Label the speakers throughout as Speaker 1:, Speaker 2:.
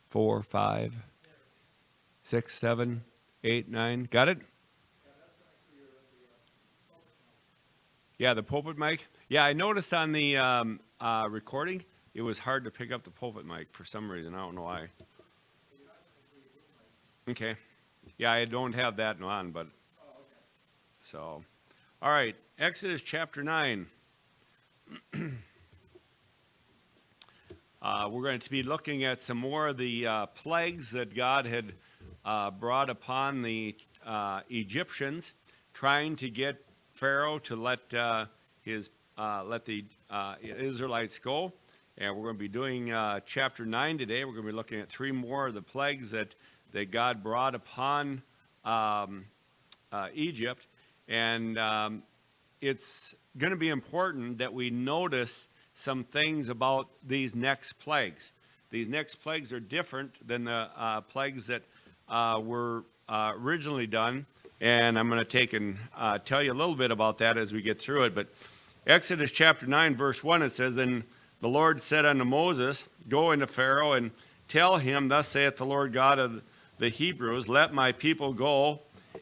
Speaker 1: 4, 5, 6, 7, 8, 9. Got it? Yeah, the pulpit mic. Yeah, I noticed on the recording, it was hard to pick up the pulpit mic for some reason. I don't know why. Okay. Yeah, I don't have that on, but so. All right, Exodus chapter 9. We're going to be looking at some more of the plagues that God had brought upon the Egyptians, trying to get Pharaoh to let the Israelites go. And we're going to be doing chapter 9 today. We're going to be looking at 3 more of the plagues that God brought upon Egypt. And it's going to be important that we notice some things about these next plagues. These next plagues are different than the plagues that were originally done. And I'm going to take and tell you a little bit about that as we get through it. But Exodus chapter 9, verse 1, it says, "And the Lord said unto Moses, Go into Pharaoh and tell him, Thus saith the Lord God of the Hebrews, Let my people go,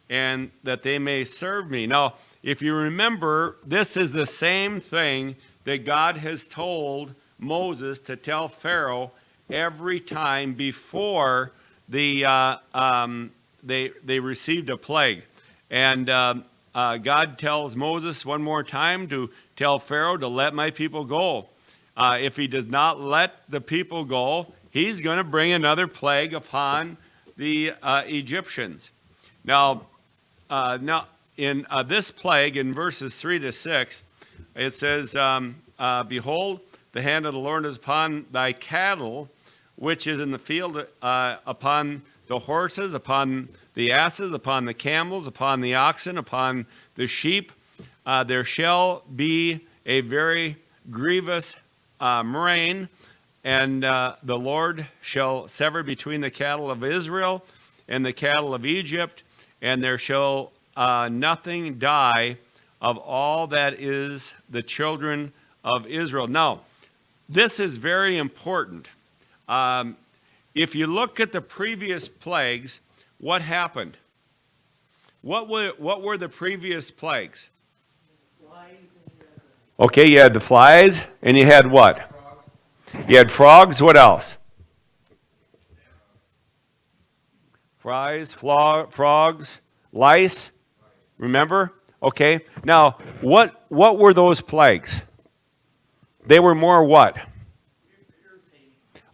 Speaker 1: and that they may serve me." Now, if you remember, this is the same thing that God has told Moses to tell Pharaoh every time before they received a plague. And God tells Moses one more time to tell Pharaoh to let my people go. If he does not let the people go, he's going to bring another plague upon the Egyptians. Now in this plague, in verses 3 to 6, it says, "Behold, the hand of the Lord is upon thy cattle, which is in the field, upon the horses, upon the asses, upon the camels, upon the oxen, upon the sheep. There shall be a very grievous murrain, and the Lord shall sever between the cattle of Israel and the cattle of Egypt, and there shall nothing die of all that is the children of Israel." Now, this is very important. If you look at the previous plagues, what happened? What were the previous plagues? Okay, you had the flies, and you had what? You had frogs. What else? Frogs, lice. Remember? Okay. Now, what were those plagues? They were more what?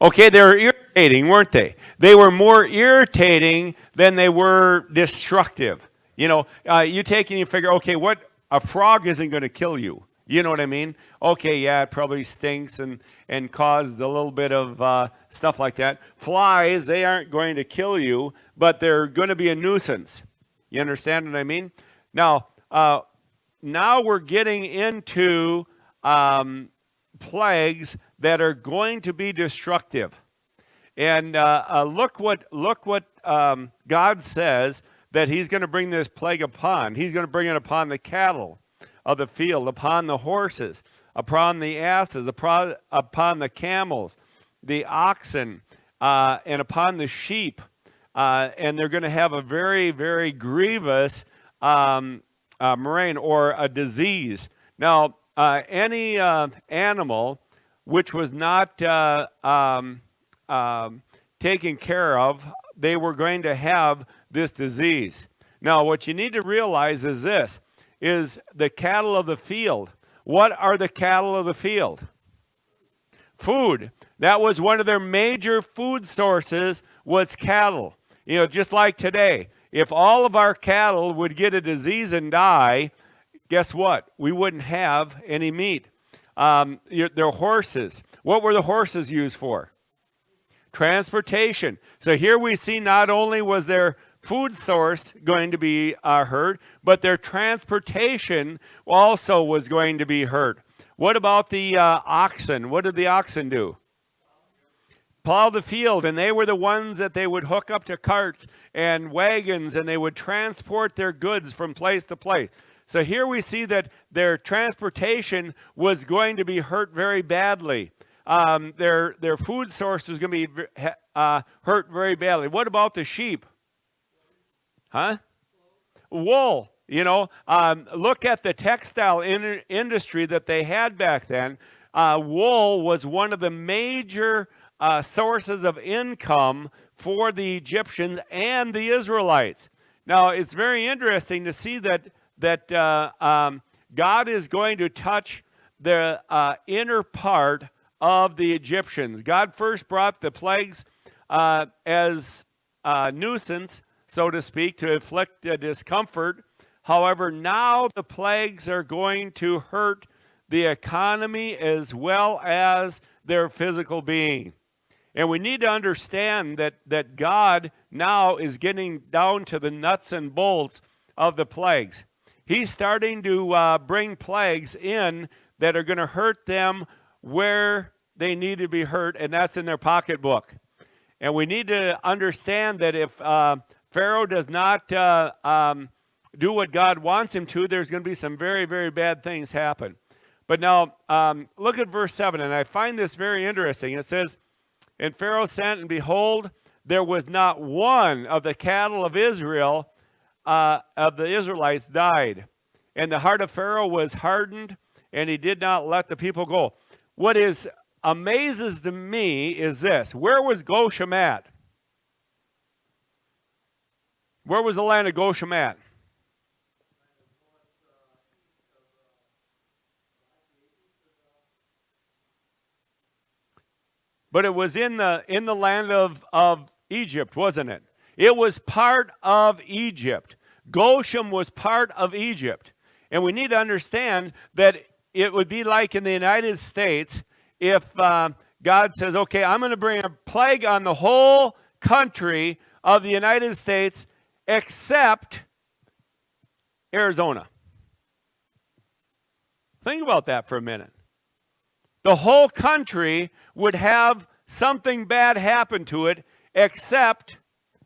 Speaker 1: Okay, they were irritating, weren't they? They were more irritating than they were destructive. You know, you take and you figure, okay, what a frog isn't going to kill you. You know what I mean? Okay, yeah, it probably stinks and caused a little bit of stuff like that. Flies, they aren't going to kill you, but they're going to be a nuisance. You understand what I mean? Now we're getting into plagues that are going to be destructive. And look what God says that he's going to bring this plague upon. He's going to bring it upon the cattle of the field, upon the horses, upon the asses, upon the camels, the oxen, and upon the sheep. And they're going to have a very, very grievous murrain, or a disease. Now, any animal which was not taken care of, they were going to have this disease. Now, what you need to realize is this, is the cattle of the field. What are the cattle of the field? Food. That was one of their major food sources, was cattle. You know, just like today, if all of our cattle would get a disease and die, guess what? We wouldn't have any meat. Their horses. What were the horses used for? Transportation. So here we see not only was their food source going to be hurt, but their transportation also was going to be hurt. What about the oxen? What did the oxen do? Plow the field, and they were the ones that they would hook up to carts and wagons, and they would transport their goods from place to place. So here we see that their transportation was going to be hurt very badly. their food source was going to be hurt very badly. What about the sheep? Huh? Wool. Look at the textile industry that they had back then. Wool was one of the major sources of income for the Egyptians and the Israelites. Now, it's very interesting to see that God is going to touch the inner part of the Egyptians. God first brought the plagues as a nuisance, so to speak, to inflict discomfort. However, now the plagues are going to hurt the economy as well as their physical being. And we need to understand that God now is getting down to the nuts and bolts of the plagues. He's starting to bring plagues in that are going to hurt them where they need to be hurt, and that's in their pocketbook. And we need to understand that if Pharaoh does not do what God wants him to, there's going to be some very, very bad things happen. But now, look at verse 7, and I find this very interesting. It says, "And Pharaoh sent, and behold, there was not one of the cattle of Israel, of the Israelites, died. And the heart of Pharaoh was hardened, and he did not let the people go." What amazes to me is this. Where was Goshen at? Where was the land of Goshen at? But it was in the land of Egypt, wasn't it? It was part of Egypt. Goshen was part of Egypt. And we need to understand that it would be like in the United States if God says, okay, I'm going to bring a plague on the whole country of the United States except Arizona. Think about that for a minute. The whole country would have something bad happen to it except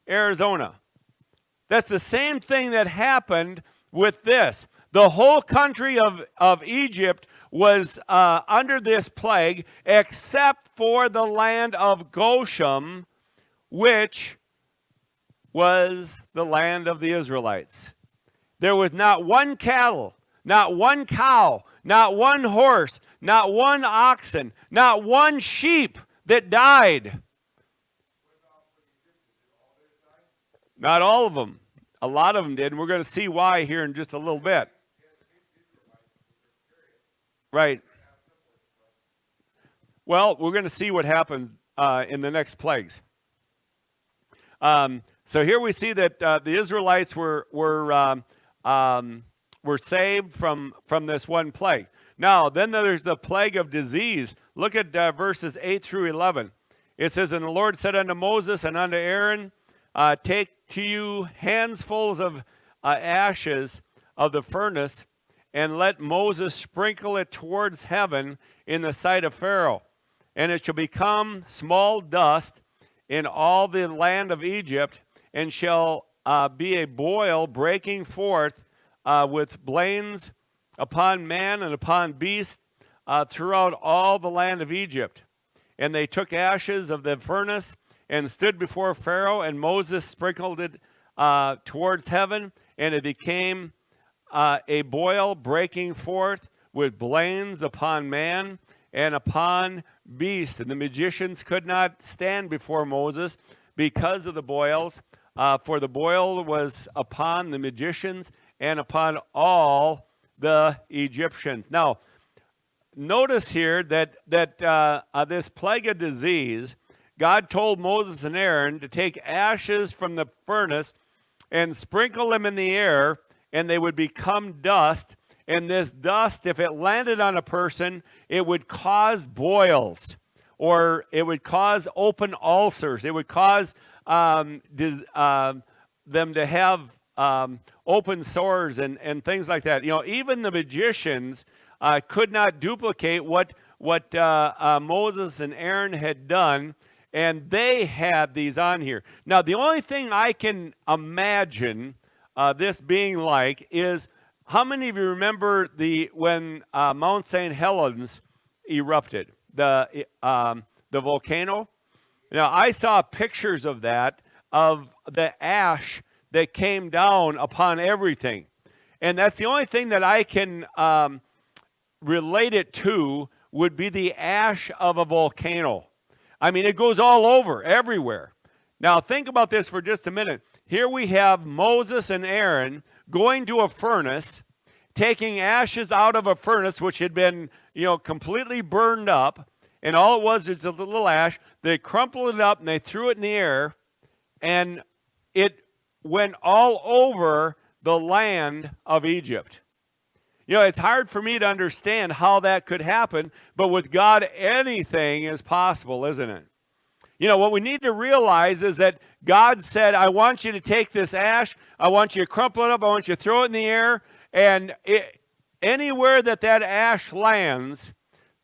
Speaker 1: Arizona. That's the same thing that happened with this. The whole country of Egypt was under this plague except for the land of Goshen, which was the land of the Israelites. There was not one cattle, not one cow, not one horse, not one oxen, not one sheep that died. Not all of them. A lot of them did, and we're going to see why here in just a little bit. Right. Well, we're going to see what happens in the next plagues. So here we see that the Israelites were saved from this one plague. Now, then there's the plague of disease. Look at verses 8 through 11. It says, "And the Lord said unto Moses and unto Aaron, Take to you handsfuls of ashes of the furnace, and let Moses sprinkle it towards heaven in the sight of Pharaoh. And it shall become small dust in all the land of Egypt, and shall be a boil breaking forth with blains upon man and upon beast throughout all the land of Egypt. And they took ashes of the furnace and stood before Pharaoh, and Moses sprinkled it towards heaven, and it became a boil breaking forth with blains upon man and upon beast. And the magicians could not stand before Moses because of the boils, for the boil was upon the magicians and upon all the Egyptians. Now, notice here that this plague of disease, God told Moses and Aaron to take ashes from the furnace and sprinkle them in the air, and they would become dust. And this dust, if it landed on a person, it would cause boils, or it would cause open ulcers. It would cause them to have open sores and things like that. You know, even the magicians could not duplicate what Moses and Aaron had done, and they had these on here. Now, the only thing I can imagine this being like is, how many of you remember when Mount St. Helens erupted? the volcano. Now, I saw pictures of that, of the ash that came down upon everything. And that's the only thing that I can relate it to would be the ash of a volcano. I mean, it goes all over, everywhere. Now, think about this for just a minute. Here we have Moses and Aaron going to a furnace, taking ashes out of a furnace which had been, completely burned up, and all it was a little ash. They crumpled it up and they threw it in the air, and it went all over the land of Egypt. It's hard for me to understand how that could happen, but with God, anything is possible, isn't it? What we need to realize is that God said, I want you to take this ash, I want you to crumple it up, I want you to throw it in the air, and anywhere that ash lands,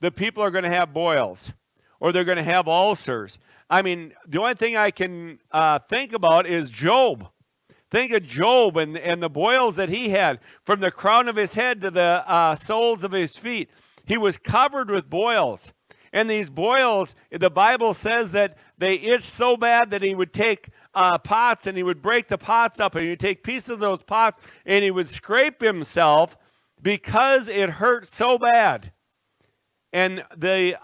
Speaker 1: the people are going to have boils, or they're going to have ulcers. I mean, the only thing I can think about is Job. Think of Job and the boils that he had from the crown of his head to the soles of his feet. He was covered with boils. And these boils, the Bible says that they itched so bad that he would take pots and he would break the pots up and he would take pieces of those pots and he would scrape himself because it hurt so bad. And he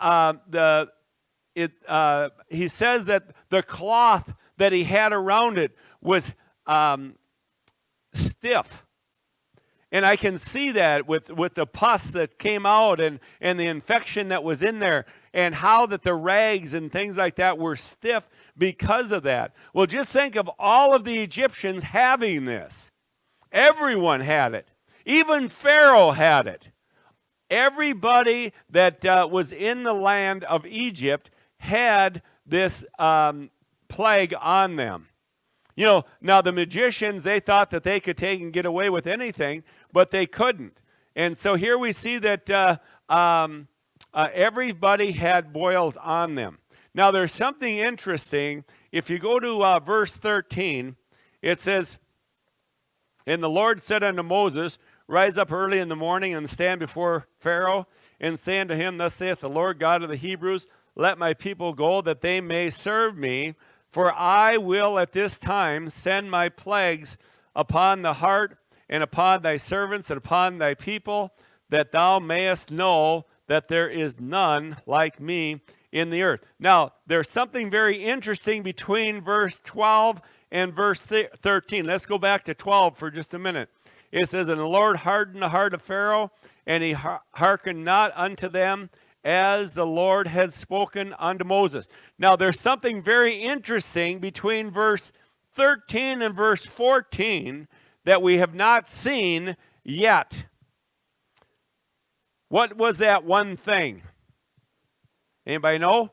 Speaker 1: says that the cloth that he had around it was stiff. And I can see that with the pus that came out and the infection that was in there, and how that the rags and things like that were stiff because of that. Well, just think of all of the Egyptians having this. Everyone had it. Even Pharaoh had it. Everybody that was in the land of Egypt had this plague on them. Now the magicians, they thought that they could take and get away with anything, but they couldn't. And so here we see that everybody had boils on them. Now there's something interesting. If you go to verse 13, it says, And the Lord said unto Moses, Rise up early in the morning and stand before Pharaoh, and say unto him, Thus saith the Lord God of the Hebrews, Let my people go, that they may serve me. For I will at this time send my plagues upon the heart and upon thy servants and upon thy people, that thou mayest know that there is none like me in the earth. Now, there's something very interesting between verse 12 and verse 13. Let's go back to 12 for just a minute. It says, And the Lord hardened the heart of Pharaoh, and he hearkened not unto them, as the Lord had spoken unto Moses. Now, there's something very interesting between verse 13 and verse 14 that we have not seen yet. What was that one thing? Anybody know?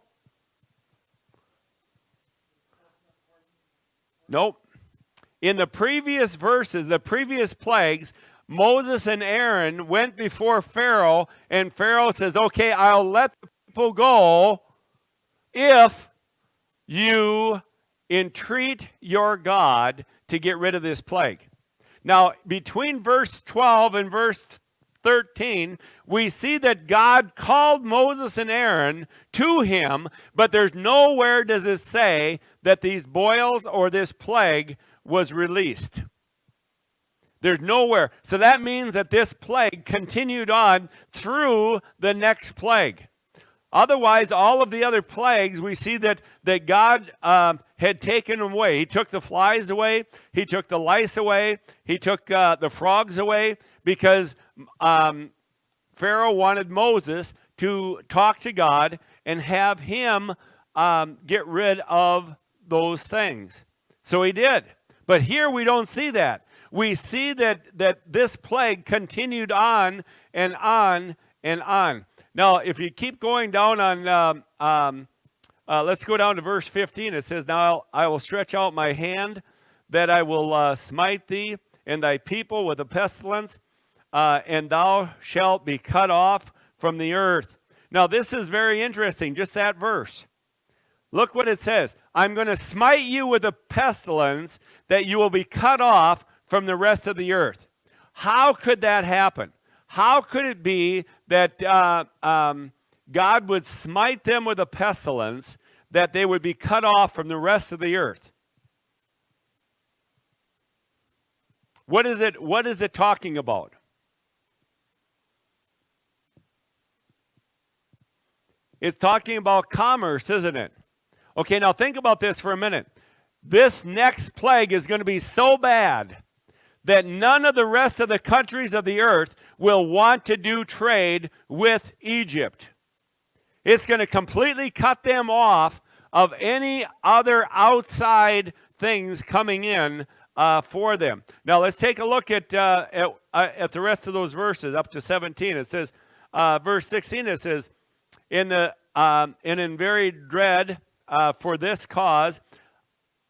Speaker 1: Nope. In the previous verses, the previous plagues, Moses and Aaron went before Pharaoh, and Pharaoh says, Okay, I'll let the people go if you entreat your God to get rid of this plague. Now, between verse 12 and verse 13, we see that God called Moses and Aaron to him, but there's nowhere does it say that these boils or this plague was released. There's nowhere. So that means that this plague continued on through the next plague. Otherwise, all of the other plagues, we see that God had taken them away. He took the flies away. He took the lice away. He took the frogs away, because Pharaoh wanted Moses to talk to God and have him get rid of those things. So he did. But here we don't see that. We see that this plague continued on and on and on. Now, if you keep going down on, let's go down to verse 15. It says, Now I will stretch out my hand, that I will smite thee and thy people with a pestilence, and thou shalt be cut off from the earth. Now, this is very interesting, just that verse. Look what it says. I'm going to smite you with a pestilence, that you will be cut off from the rest of the earth. How could that happen? How could it be that God would smite them with a pestilence, that they would be cut off from the rest of the earth. What is it talking about? It's talking about commerce, isn't it? Okay, now think about this for a minute. This next plague is going to be so bad that none of the rest of the countries of the earth will want to do trade with Egypt. It's going to completely cut them off of any other outside things coming in for them. Now let's take a look at the rest of those verses up to 17. It says, verse 16. It says, and in very dread for this cause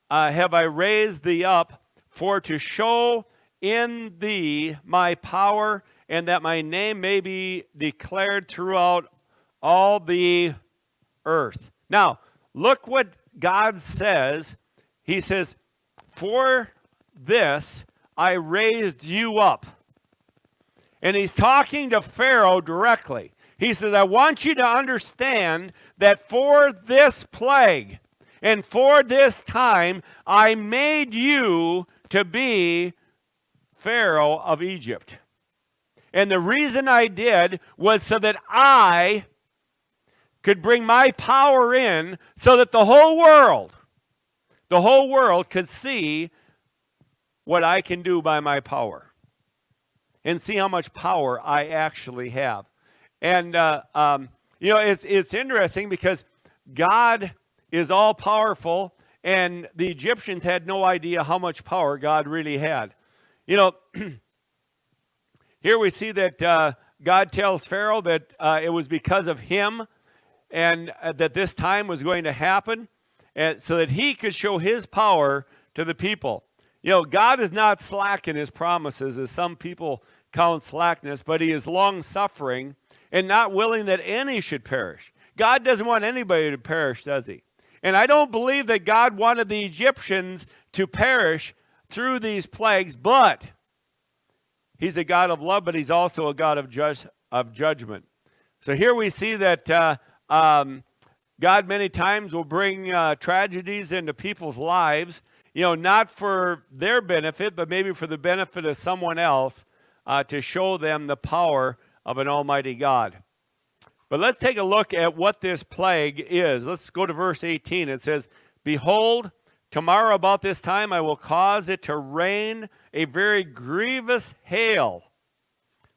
Speaker 1: have I raised thee up, for to show in thee my power, and that my name may be declared throughout all the earth. Now, look what God says. He says, for this I raised you up. And he's talking to Pharaoh directly. He says, I want you to understand that for this plague and for this time, I made you to be Pharaoh of Egypt. And the reason I did was so that I could bring my power in, so that the whole world could see what I can do by my power and see how much power I actually have. And, it's interesting because God is all powerful, and the Egyptians had no idea how much power God really had. Here we see that God tells Pharaoh that it was because of him and that this time was going to happen, and so that he could show his power to the people. God is not slack in his promises, as some people count slackness, but he is long-suffering and not willing that any should perish. God doesn't want anybody to perish, does he? And I don't believe that God wanted the Egyptians to perish through these plagues, but he's a God of love, but he's also a God of judgment. So here we see that God many times will bring tragedies into people's lives, not for their benefit, but maybe for the benefit of someone else, to show them the power of an almighty God. But let's take a look at what this plague is. Let's go to verse 18. It says, behold, tomorrow about this time I will cause it to rain a very grievous hail,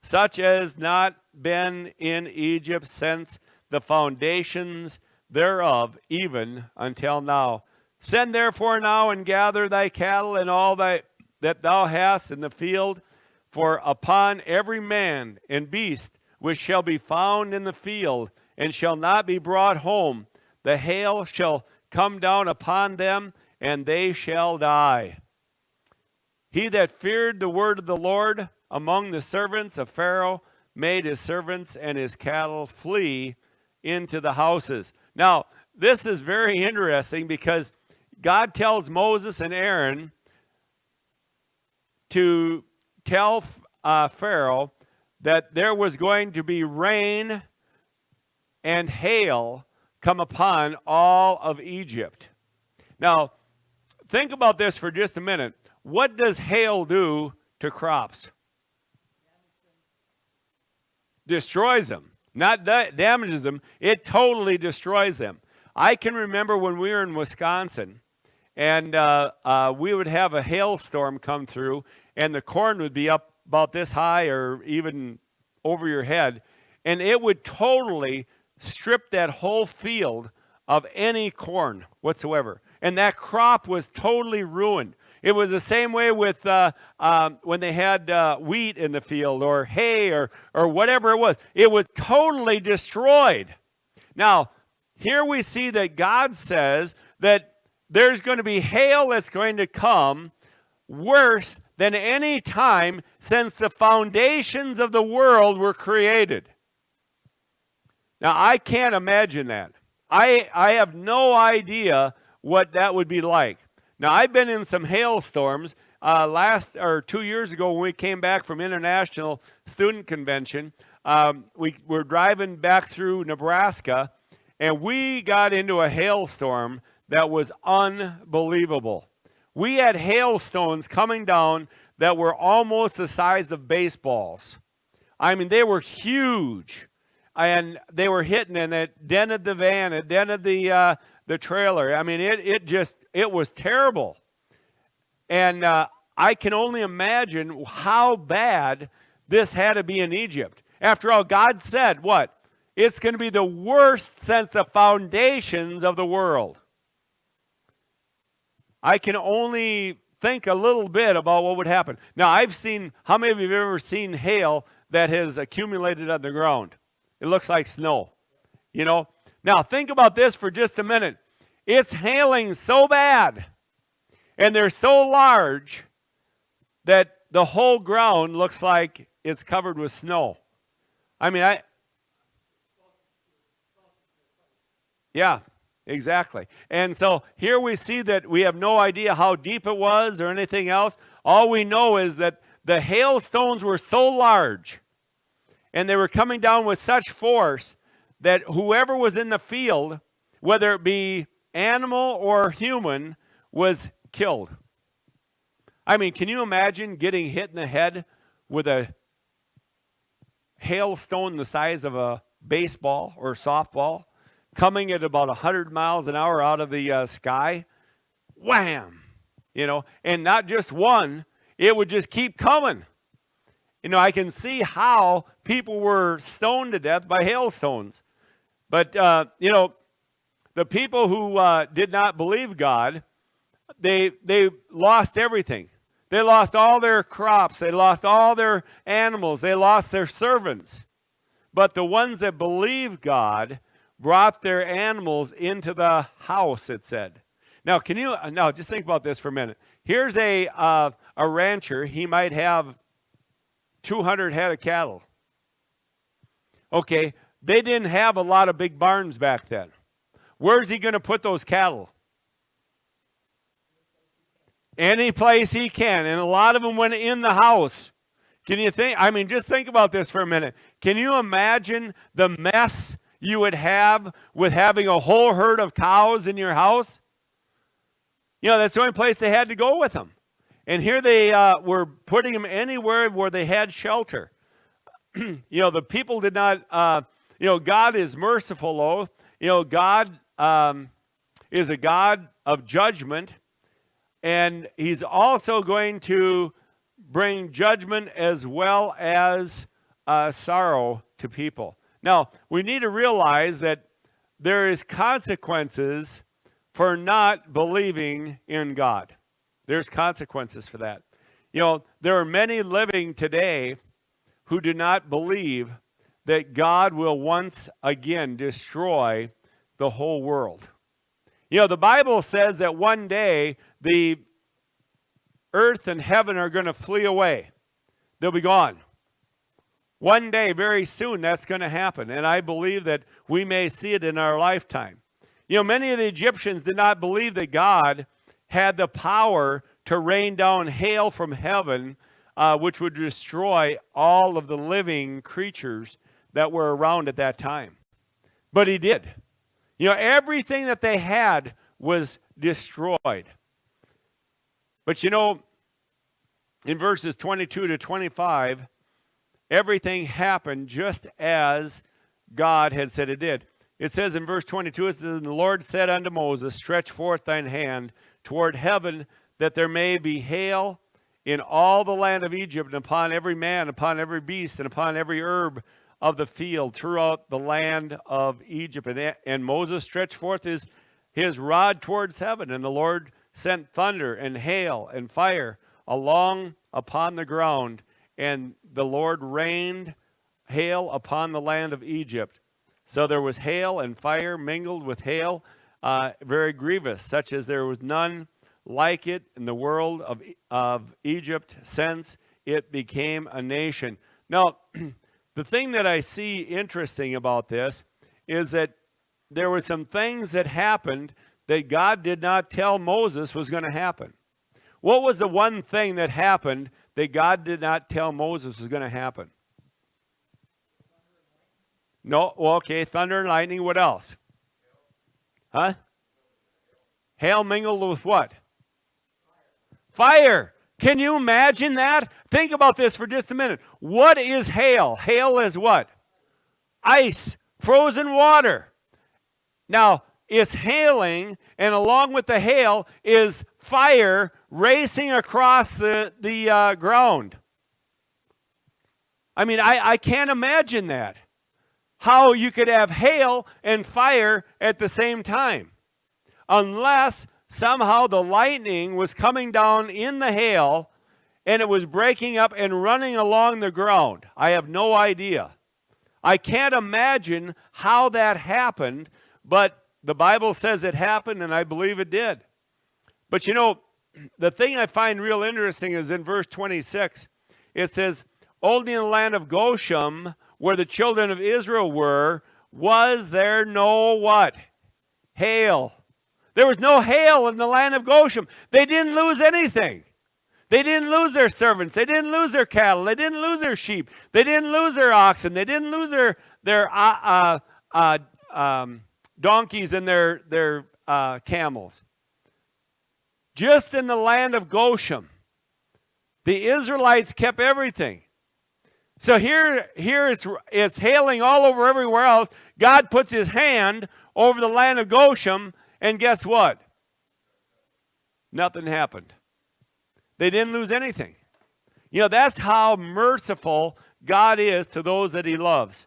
Speaker 1: such as not been in Egypt since the foundations thereof, even until now. Send therefore now and gather thy cattle and all that thou hast in the field, for upon every man and beast which shall be found in the field, and shall not be brought home, the hail shall come down upon them, and they shall die. He that feared the word of the Lord among the servants of Pharaoh made his servants and his cattle flee into the houses. Now, this is very interesting because God tells Moses and Aaron to tell Pharaoh that there was going to be rain and hail come upon all of Egypt. Now, think about this for just a minute. What does hail do to crops? Destroys them. Not damages them. It totally destroys them. I can remember when we were in Wisconsin, and we would have a hailstorm come through, and the corn would be up about this high or even over your head, and it would totally strip that whole field of any corn whatsoever. And that crop was totally ruined. It was the same way with when they had wheat in the field or hay or whatever it was. It was totally destroyed. Now, here we see that God says that there's going to be hail that's going to come worse than any time since the foundations of the world were created. Now, I can't imagine that. I have no idea what that would be like. Now, I've been in some hailstorms 2 years ago when we came back from International Student Convention. we were driving back through Nebraska, and we got into a hailstorm that was unbelievable. We had hailstones coming down that were almost the size of baseballs. I mean, they were huge, and they were hitting, and it dented the van, it dented the trailer. I mean, it was terrible. And I can only imagine how bad this had to be in Egypt. After all, God said, what? It's going to be the worst since the foundations of the world. I can only think a little bit about what would happen. Now, how many of you have ever seen hail that has accumulated on the ground? It looks like snow, you know? Now, think about this for just a minute. It's hailing so bad, and they're so large that the whole ground looks like it's covered with snow. I mean, yeah, exactly. And so here we see that we have no idea how deep it was or anything else. All we know is that the hailstones were so large and they were coming down with such force that whoever was in the field, whether it be animal or human, was killed. I mean, can you imagine getting hit in the head with a hailstone the size of a baseball or softball, coming at about 100 miles an hour out of the sky? Wham! You know, and not just one, it would just keep coming. You know, I can see how people were stoned to death by hailstones. But, you know, the people who did not believe God, they lost everything. They lost all their crops. They lost all their animals. They lost their servants. But the ones that believed God brought their animals into the house, it said. Now, just think about this for a minute. Here's a rancher. He might have 200 head of cattle. Okay, they didn't have a lot of big barns back then. Where's he going to put those cattle? Any place he can. And a lot of them went in the house. Can you think? I mean, just think about this for a minute. Can you imagine the mess you would have with having a whole herd of cows in your house? You know, that's the only place they had to go with them. And here they were putting them anywhere where they had shelter. You know, the people did not, you know, God is merciful, though. You know, God is a God of judgment. And he's also going to bring judgment as well as sorrow to people. Now, we need to realize that there is consequences for not believing in God. There's consequences for that. You know, there are many living today who do not believe that God will once again destroy the whole world. You know, the Bible says that one day the earth and heaven are going to flee away. They'll be gone. One day, very soon, that's going to happen. And I believe that we may see it in our lifetime. You know, many of the Egyptians did not believe that God had the power to rain down hail from heaven, which would destroy all of the living creatures that were around at that time. But he did. You know, everything that they had was destroyed. But you know, in verses 22 to 25, everything happened just as God had said it did. It says in verse 22, it says, "And the Lord said unto Moses, Stretch forth thine hand toward heaven, that there may be hail in all the land of Egypt, and upon every man, upon every beast, and upon every herb of the field throughout the land of Egypt." And Moses stretched forth his rod towards heaven, and the Lord sent thunder and hail and fire along upon the ground, and the Lord rained hail upon the land of Egypt. So there was hail and fire mingled with hail, very grievous, such as there was none like it in the world of Egypt since it became a nation. Now, the thing that I see interesting about this is that there were some things that happened that God did not tell Moses was going to happen. What was the one thing that happened that God did not tell Moses was going to happen? No, well, okay, thunder and lightning. What else? Huh? Hail mingled with what? Fire. Can you imagine that? Think about this for just a minute. What is hail? Hail is what? Ice, frozen water. Now, it's hailing, and along with the hail is fire racing across the ground. I mean, I can't imagine that. How you could have hail and fire at the same time. Unless somehow the lightning was coming down in the hail and it was breaking up and running along the ground. I have no idea. I can't imagine how that happened, but the Bible says it happened, and I believe it did. But you know, the thing I find real interesting is in verse 26, it says, only in the land of Goshen, where the children of Israel were, was there no what? Hail. There was no hail in the land of Goshen. They didn't lose anything. They didn't lose their servants. They didn't lose their cattle. They didn't lose their sheep. They didn't lose their oxen. They didn't lose their donkeys and their camels. Just in the land of Goshen, the Israelites kept everything. So here it's hailing all over everywhere else. God puts his hand over the land of Goshen, and guess what? Nothing happened. They didn't lose anything. You know, that's how merciful God is to those that he loves.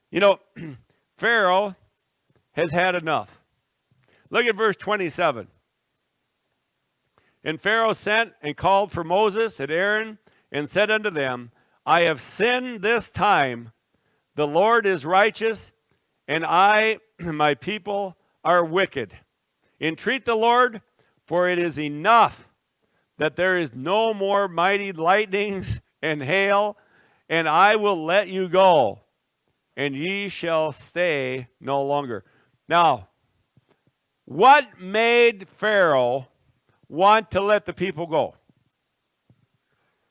Speaker 1: You know, Pharaoh has had enough. Look at verse 27. And Pharaoh sent and called for Moses and Aaron and said unto them, I have sinned this time. The Lord is righteous, and I and my people are wicked. Entreat the Lord, for it is enough that there is no more mighty lightnings and hail, and I will let you go, and ye shall stay no longer. Now, what made Pharaoh want to let the people go?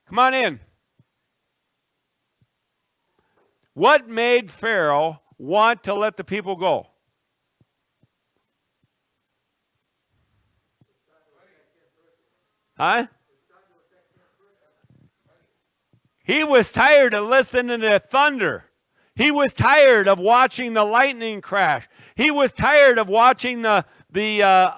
Speaker 1: Come on in. What made Pharaoh want to let the people go? Huh? He was tired of listening to thunder. He was tired of watching the lightning crash. He was tired of watching the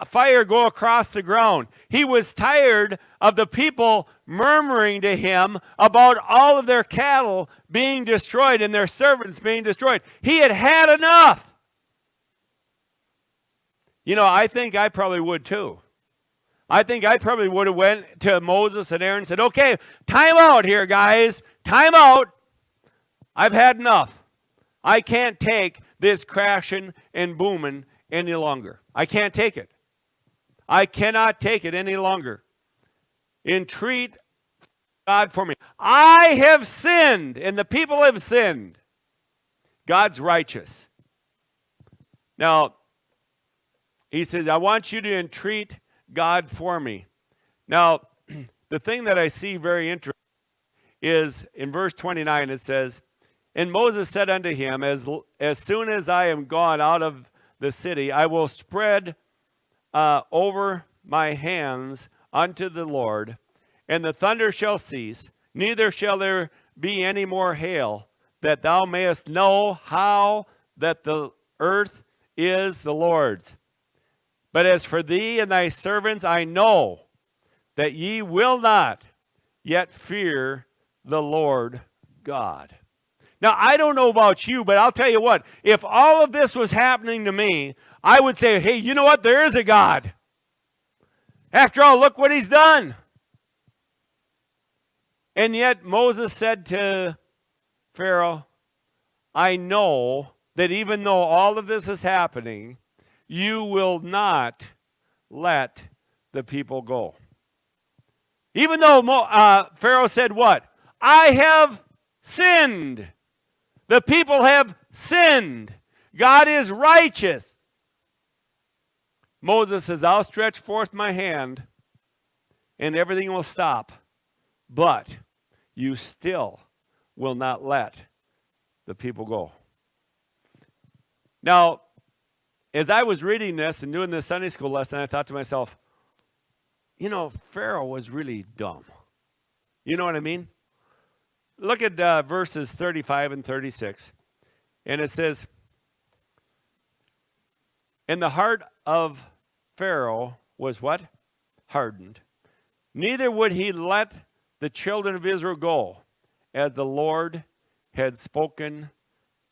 Speaker 1: fire go across the ground. He was tired of the people murmuring to him about all of their cattle being destroyed and their servants being destroyed. He had had enough. You know, I think I probably would too. I think I probably would have went to Moses and Aaron and said, okay, time out here, guys. Time out. I've had enough. I can't take this crashing and booming any longer. I can't take it. I cannot take it any longer. Entreat God for me. I have sinned, and the people have sinned. God's righteous. Now, he says, I want you to entreat God for me. Now, the thing that I see very interesting is in verse 29, it says, and Moses said unto him, as soon as I am gone out of the city, I will spread over my hands unto the Lord, and the thunder shall cease, neither shall there be any more hail, that thou mayest know how that the earth is the Lord's. But as for thee and thy servants, I know that ye will not yet fear the Lord God. Now, I don't know about you, but I'll tell you what, if all of this was happening to me, I would say, hey, you know what? There is a God. After all, look what he's done. And yet Moses said to Pharaoh, I know that even though all of this is happening, you will not let the people go. Even though Pharaoh said what? I have sinned. The people have sinned. God is righteous. Moses says, I'll stretch forth my hand and everything will stop. But you still will not let the people go. Now, as I was reading this and doing this Sunday school lesson, I thought to myself, Pharaoh was really dumb. You know what I mean? Look at verses 35 and 36. And it says, "And the heart of Pharaoh was" what? "Hardened. Neither would he let the children of Israel go, as the Lord had spoken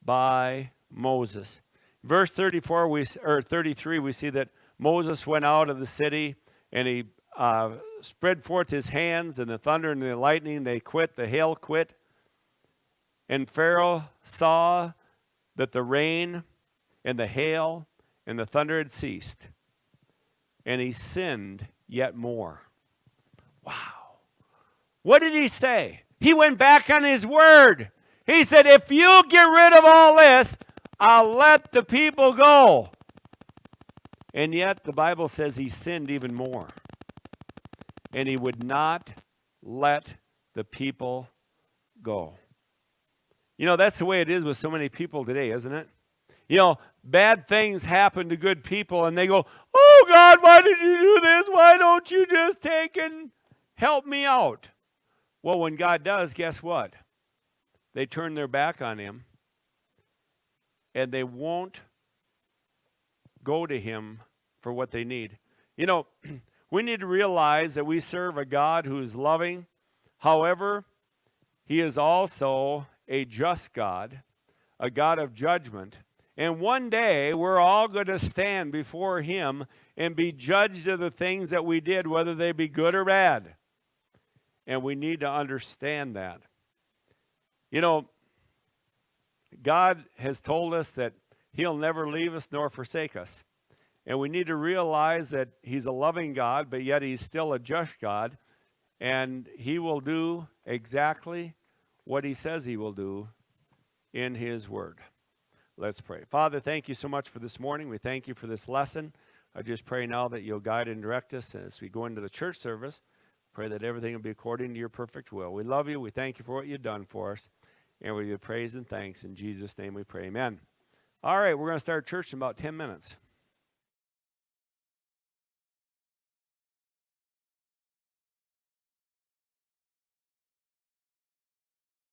Speaker 1: by Moses." Verse 33, we see that Moses went out of the city, and he spread forth his hands, and the thunder and the lightning, they quit, the hail quit. And Pharaoh saw that the rain and the hail and the thunder had ceased, and he sinned yet more. Wow. What did he say? He went back on his word. He said, if you get rid of all this, I'll let the people go. And yet the Bible says he sinned even more. And he would not let the people go. That's the way it is with so many people today, isn't it? Bad things happen to good people, and they go, oh, God, why did you do this? Why don't you just take and help me out? Well, when God does, guess what? They turn their back on him, and they won't go to him for what they need. We need to realize that we serve a God who is loving. However, he is also a just God, a God of judgment. And one day, we're all going to stand before him and be judged of the things that we did, whether they be good or bad. And we need to understand that. God has told us that he'll never leave us nor forsake us. And we need to realize that he's a loving God, but yet he's still a just God. And he will do exactly what he says he will do in his word. Let's pray. Father, thank you so much for this morning. We thank you for this lesson. I just pray now that you'll guide and direct us as we go into the church service. Pray that everything will be according to your perfect will. We love you. We thank you for what you've done for us. And we give praise and thanks. In Jesus' name we pray. Amen. All right, we're going to start church in about 10 minutes.